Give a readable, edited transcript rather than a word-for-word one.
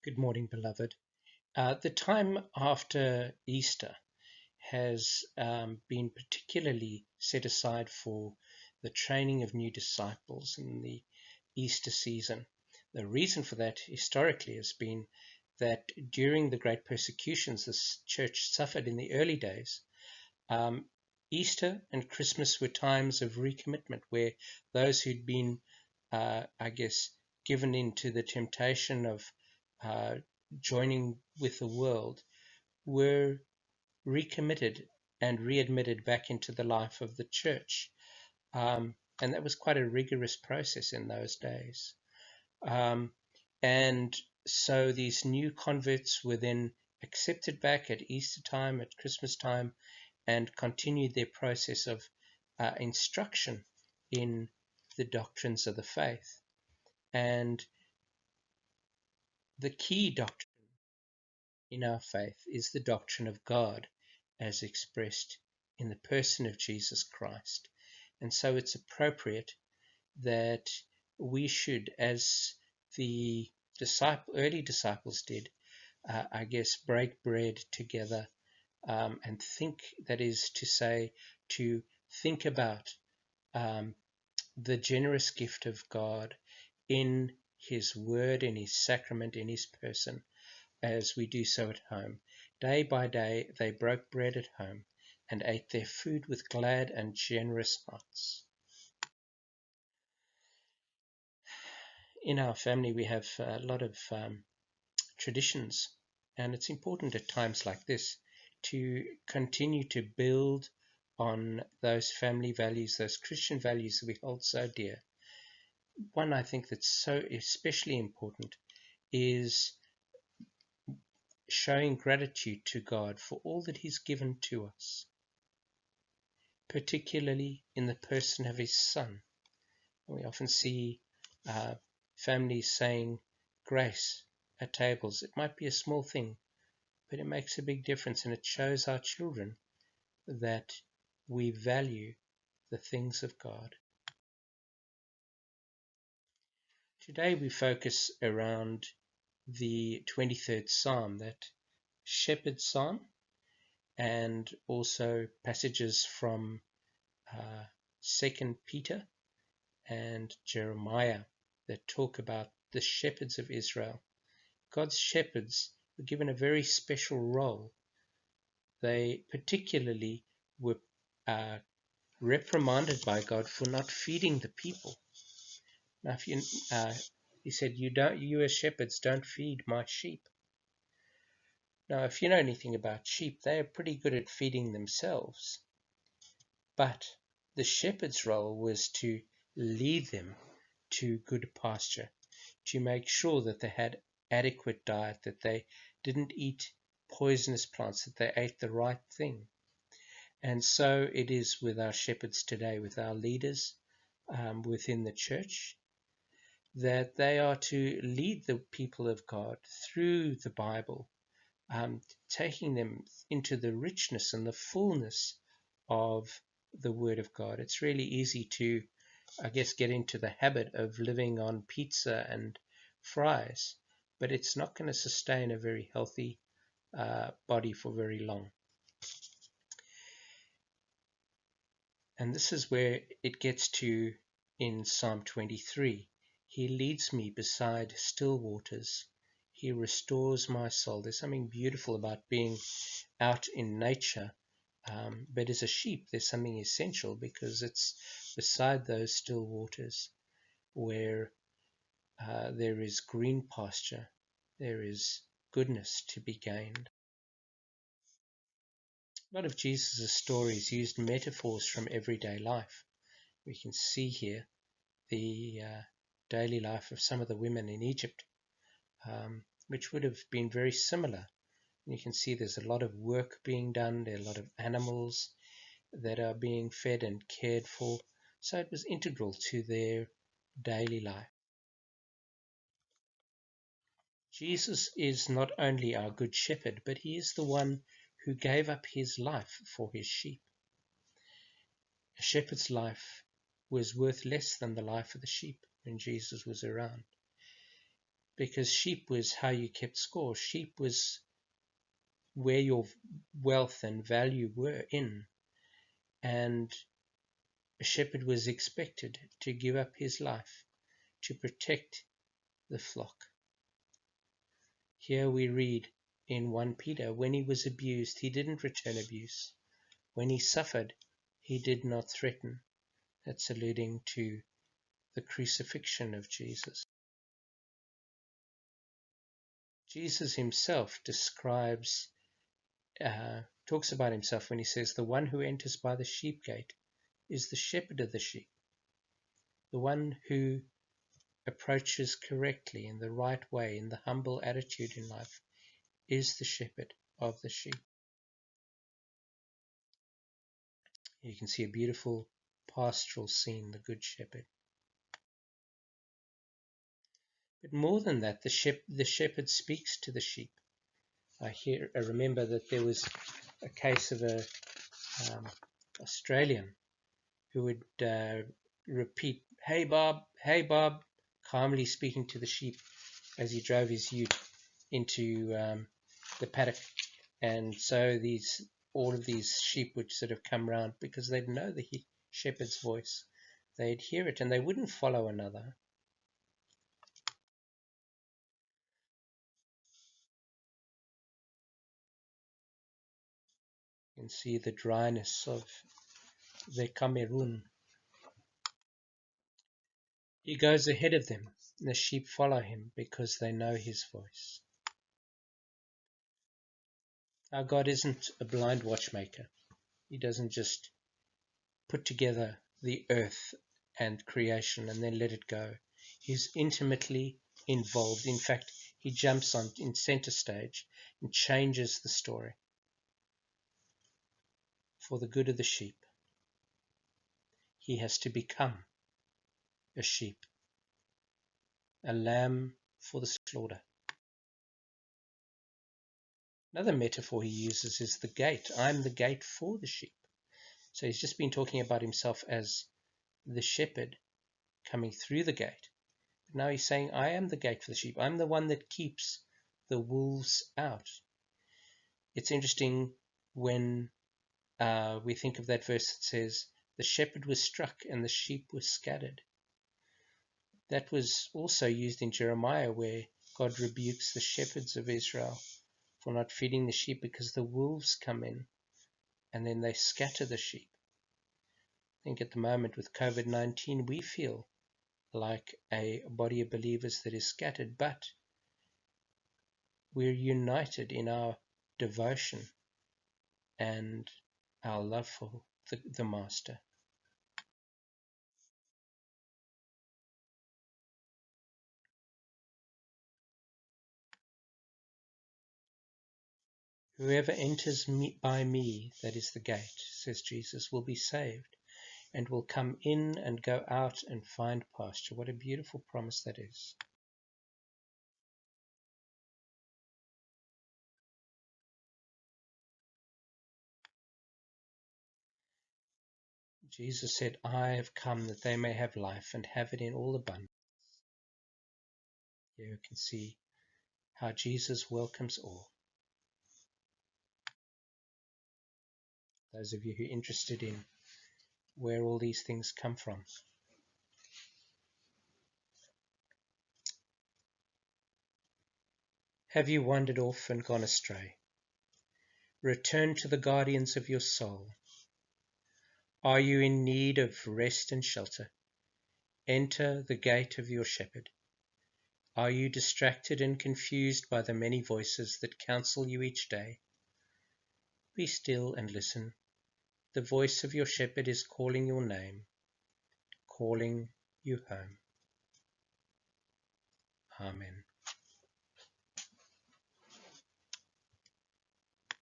Good morning, beloved. The time after Easter has been particularly set aside for the training of new disciples in the Easter season. The reason for that historically has been that during the great persecutions the church suffered in the early days, um, Easter and Christmas were times of recommitment where those who'd been, given into the temptation of uh, joining with the world were recommitted and readmitted back into the life of the church. And that was quite a rigorous process in those days. Um, and so these new converts were then accepted back at Easter time, at Christmas time, and continued their process of instruction in the doctrines of the faith. And the key doctrine in our faith is the doctrine of God as expressed in the person of Jesus Christ. And so it's appropriate that we should, as the early disciples did, break bread together and think, that is to say, to think about um, the generous gift of God in His Word, in His sacrament, in His person, as we do so at home. Day by day they broke bread at home and ate their food with glad and generous hearts. In our family we have a lot of traditions, and it's important at times like this to continue to build on those family values, those Christian values that we hold so dear. One I think that's so especially important is showing gratitude to God for all that He's given to us, particularly in the person of His Son. We often see uh, families saying grace at tables. It might be a small thing, but it makes a big difference, and it shows our children that we value the things of God. Today we focus around the 23rd Psalm, that shepherd psalm, and also passages from 2 Peter and Jeremiah that talk about the shepherds of Israel. God's shepherds were given a very special role. They particularly were reprimanded by God for not feeding the people. Now, He said, you as shepherds don't feed my sheep. Now, if you know anything about sheep, they are pretty good at feeding themselves. But the shepherd's role was to lead them to good pasture, to make sure that they had adequate diet, that they didn't eat poisonous plants, that they ate the right thing. And so it is with our shepherds today, with our leaders within the church, that they are to lead the people of God through the Bible, taking them into the richness and the fullness of the Word of God. It's really easy to, get into the habit of living on pizza and fries, but it's not going to sustain a very healthy body for very long. And this is where it gets to in Psalm 23. He leads me beside still waters. He restores my soul. There's something beautiful about being out in nature. But as a sheep, there's something essential because it's beside those still waters where there is green pasture, there is goodness to be gained. A lot of Jesus' stories used metaphors from everyday life. We can see here the daily life of some of the women in Egypt, which would have been very similar. And you can see there's a lot of work being done, there are a lot of animals that are being fed and cared for, so it was integral to their daily life. Jesus is not only our good shepherd, but he is the one who gave up his life for his sheep. A shepherd's life was worth less than the life of the sheep when Jesus was around. because sheep was how you kept score. Sheep was where your wealth and value were in, and a shepherd was expected to give up his life to protect the flock. Here we read in 1 Peter, when he was abused, he didn't return abuse. When he suffered, he did not threaten. That's alluding to the crucifixion of Jesus. Jesus himself talks about himself when he says, the one who enters by the sheep gate is the shepherd of the sheep. The one who approaches correctly in the right way, in the humble attitude in life, is the shepherd of the sheep. You can see a beautiful pastoral scene, the Good Shepherd. But more than that, the shepherd speaks to the sheep. I remember that there was a case of a Australian who would repeat, "Hey Bob, hey Bob," calmly speaking to the sheep as he drove his ute into the paddock. And so all of these sheep would sort of come round because they'd know the shepherd's voice. They'd hear it and they wouldn't follow another. You can see the dryness of the Cameroon. He goes ahead of them, and the sheep follow him because they know his voice. Our God isn't a blind watchmaker. He doesn't just put together the earth and creation and then let it go. He's intimately involved. In fact, he jumps on in center stage and changes the story for the good of the sheep. He has to become a sheep, a lamb for the slaughter. Another metaphor he uses is the gate. I'm the gate for the sheep. So he's just been talking about himself as the shepherd coming through the gate. But now he's saying, I am the gate for the sheep. I'm the one that keeps the wolves out. It's interesting when we think of that verse that says, the shepherd was struck and the sheep were scattered. That was also used in Jeremiah, where God rebukes the shepherds of Israel for not feeding the sheep because the wolves come in and then they scatter the sheep. I think at the moment with COVID-19, we feel like a body of believers that is scattered, but we're united in our devotion and our love for the Master. Whoever enters by me, that is the gate, says Jesus, will be saved and will come in and go out and find pasture. What a beautiful promise that is. Jesus said, I have come that they may have life and have it in all abundance. Here you can see how Jesus welcomes all. Those of you who are interested in where all these things come from. Have you wandered off and gone astray? Return to the guardians of your soul. Are you in need of rest and shelter? Enter the gate of your shepherd. Are you distracted and confused by the many voices that counsel you each day? Be still and listen. The voice of your shepherd is calling your name, calling you home. Amen.